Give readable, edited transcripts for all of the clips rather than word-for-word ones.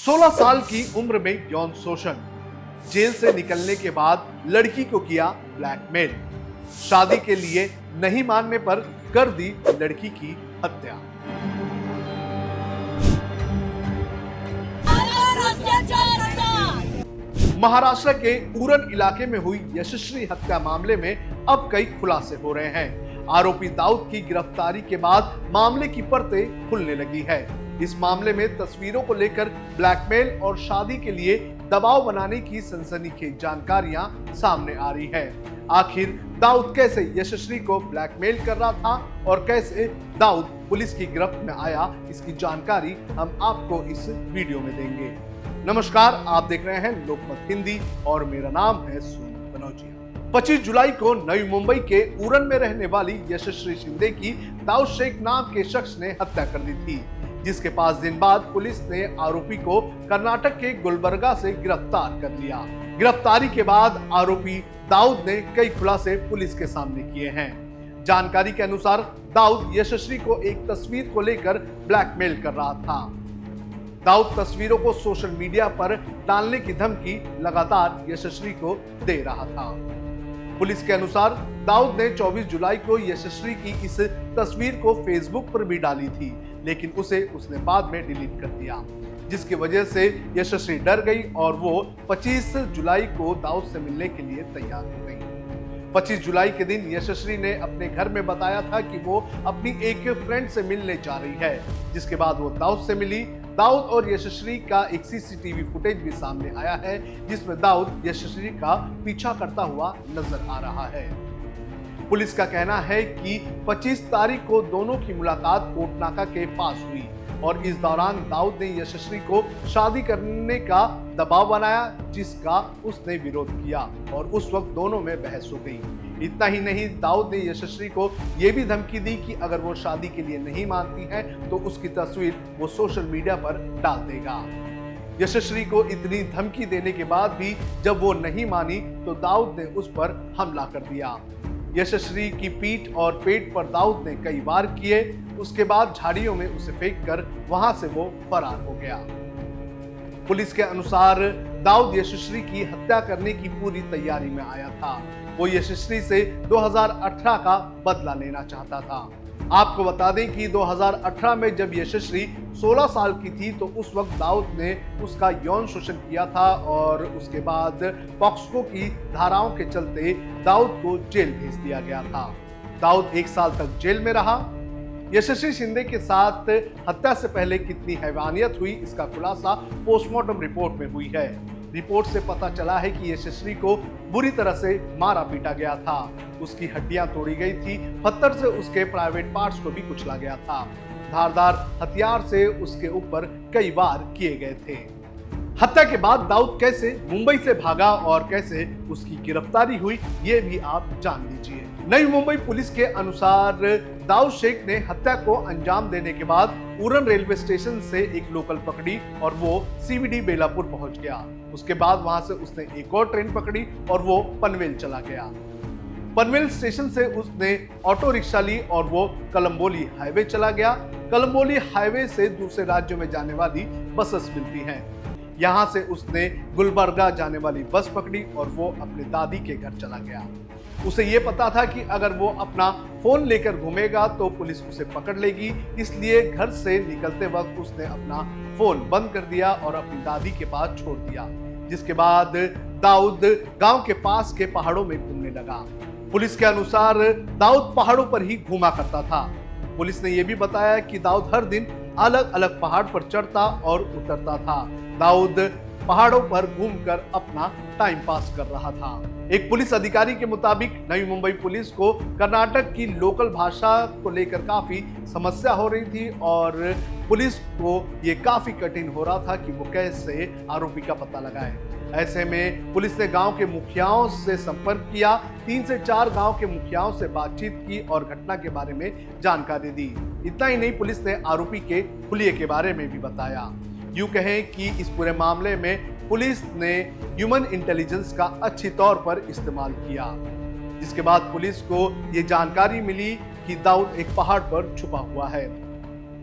16 साल की उम्र में यौन शोषण, जेल से निकलने के बाद लड़की को किया ब्लैकमेल, शादी के लिए नहीं मानने पर कर दी लड़की की हत्या। महाराष्ट्र के उरण इलाके में हुई यशस्वी हत्या मामले में अब कई खुलासे हो रहे हैं। आरोपी दाऊद की गिरफ्तारी के बाद मामले की परतें खुलने लगी है। इस मामले में तस्वीरों को लेकर ब्लैकमेल और शादी के लिए दबाव बनाने की सनसनीखेज जानकारियां सामने आ रही है। आखिर दाऊद कैसे यशस्वी को ब्लैकमेल कर रहा था और कैसे दाऊद पुलिस की गिरफ्त में आया, इसकी जानकारी हम आपको इस वीडियो में देंगे। नमस्कार, आप देख रहे हैं लोकमत हिंदी और मेरा नाम है सोनू कनौजिया। 25 जुलाई को नई मुंबई के उरण में रहने वाली यशस्वी शिंदे की दाऊद शेख नाम के शख्स ने हत्या कर दी थी, जिसके 5 दिन बाद पुलिस ने आरोपी को कर्नाटक के गुलबर्गा से गिरफ्तार कर लिया। गिरफ्तारी के बाद आरोपी दाऊद ने कई खुलासे पुलिस के सामने किए हैं। जानकारी के अनुसार दाऊद यशस्वी को एक तस्वीर को लेकर ब्लैकमेल कर रहा था। दाऊद तस्वीरों को सोशल मीडिया पर डालने की धमकी लगातार यशस्वी को दे रहा था। पुलिस के अनुसार दाऊद ने 24 जुलाई को यशस्वी की इस तस्वीर को फेसबुक पर भी डाली थी, लेकिन उसने बाद में डिलीट कर दिया, जिसकी वजह से यशस्वी डर गई और वो 25 जुलाई को दाऊद से मिलने के लिए तैयार हो गई। 25 जुलाई के दिन यशस्वी ने अपने घर में बताया था कि वो अपनी एक फ्रेंड से मिलने जा रही है, जिसके बाद वो दाऊद से मिली। दाऊद और यशस्वी का एक सीसीटीवी फुटेज भी सामने आया है, जिसमें दाऊद यशस्वी का पीछा करता हुआ नजर आ रहा है। पुलिस का कहना है कि 25 तारीख को दोनों की मुलाकात कोटनाका के पास हुई और इस दौरान दाऊद ने यशस्वी को शादी करने का दबाव बनाया, जिसका उसने विरोध किया और उस वक्त दोनों में बहस हो गई। इतना ही नहीं, दाऊद ने यशस्वी को यह भी धमकी दी कि अगर वो शादी के लिए नहीं मानती है तो उसकी तस्वीर वो सोशल मीडिया पर डाल देगा। यशस्वी को इतनी धमकी देने के बाद भी जब वो नहीं मानी तो दाऊद ने उस पर हमला कर दिया। यशस्वी की पीठ और पेट पर दाऊद ने कई वार किए। उसके बाद झाड़ियों में उसे फेंककर वहां से वो फरार हो गया। पुलिस के अनुसार दाऊद यशस्वी की हत्या करने की पूरी तैयारी में आया था। वो यशस्वी से 2018 का बदला लेना चाहता था। आपको बता दें कि 2018 में जब यशस्वी 16 साल की थी तो उस वक्त दाऊद ने उसका यौन शोषण किया था और उसके बाद पॉक्सो की धाराओं के चलते दाऊद को जेल भेज दिया गया था। दाऊद 1 साल तक जेल में रहा। यशस्वी शिंदे के साथ हत्या से पहले कितनी हैवानियत हुई, इसका खुलासा पोस्टमार्टम रिपोर्ट में हुई है। रिपोर्ट से पता चला है कि यशस्वी को बुरी तरह से मारा पीटा गया था। उसकी हड्डियां तोड़ी गई थी, पत्थर से उसके प्राइवेट पार्ट्स को भी कुचला गया था। धारदार हथियार से उसके ऊपर कई वार किए गए थे। हत्या के बाद दाऊद कैसे मुंबई से भागा और कैसे उसकी गिरफ्तारी हुई, ये भी आप जान लीजिए। नई मुंबई पुलिस के अनुसार दाऊद शेख ने हत्या को अंजाम देने के बाद उरण रेलवे स्टेशन से एक लोकल पकड़ी और वो सीबीडी बेलापुर पहुंच गया। उसके बाद वहां से उसने एक और ट्रेन पकड़ी और वो पनवेल चला गया। पनवेल स्टेशन से उसने ऑटो रिक्शा ली और वो कलम्बोली हाईवे चला गया। कलम्बोली हाईवे से दूसरे राज्यों में जाने वाली बसेस मिलती हैं। यहाँ से उसने गुलबर्गा जाने वाली बस पकड़ी और वो अपने दादी के घर चला गया। उसे ये पता था कि अगर वो अपना फोन लेकर घूमेगा तो पुलिस उसे पकड़ लेगी, इसलिए घर से निकलते वक्त उसने अपना फोन बंद कर दिया और अपनी दादी के पास छोड़ दिया। जिसके बाद दाऊद गांव के पास के पहाड़ों में घूमने लगा। पुलिस के अनुसार दाऊद पहाड़ों पर ही घूमा करता था। पुलिस ने यह भी बताया कि दाऊद हर दिन अलग अलग पहाड़ पर चढ़ता और उतरता था। दाऊद पहाड़ों पर घूमकर अपना टाइम पास कर रहा था। एक पुलिस अधिकारी के मुताबिक नई मुंबई पुलिस को कर्नाटक की लोकल भाषा को लेकर काफी समस्या हो रही थी और पुलिस को ये काफी कठिन हो रहा था कि वो कैसे आरोपी का पता लगाए। ऐसे में पुलिस ने गांव के मुखियाओं से संपर्क किया। 3 से 4 गांव के मुखियाओं से बातचीत की और घटना के बारे में जानकारी दी। इतना ही नहीं, पुलिस ने आरोपी के हुलिये के बारे में भी बताया। यूं कहें कि इस पूरे मामले में पुलिस ने ह्यूमन इंटेलिजेंस का अच्छी तौर पर इस्तेमाल किया, जिसके बाद पुलिस को ये जानकारी मिली कि दाऊद एक पहाड़ पर छुपा हुआ है।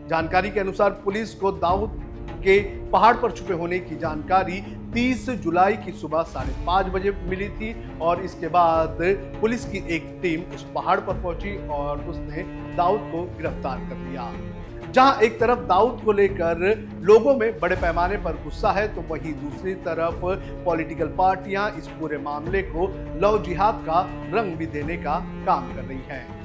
जानकारी के अनुसार पुलिस को दाऊद के पहाड़ पर छुपे होने की जानकारी 30 जुलाई की सुबह 5:30 बजे मिली थी और इसके बाद पुलिस की एक टीम उस पहाड़ पर पहुंची और उसने दाऊद को गिरफ्तार कर लिया। जहां एक तरफ दाऊद को लेकर लोगों में बड़े पैमाने पर गुस्सा है, तो वहीं दूसरी तरफ पॉलिटिकल पार्टियां इस पूरे मामले को लव जिहाद का रंग भी देने का काम कर रही हैं।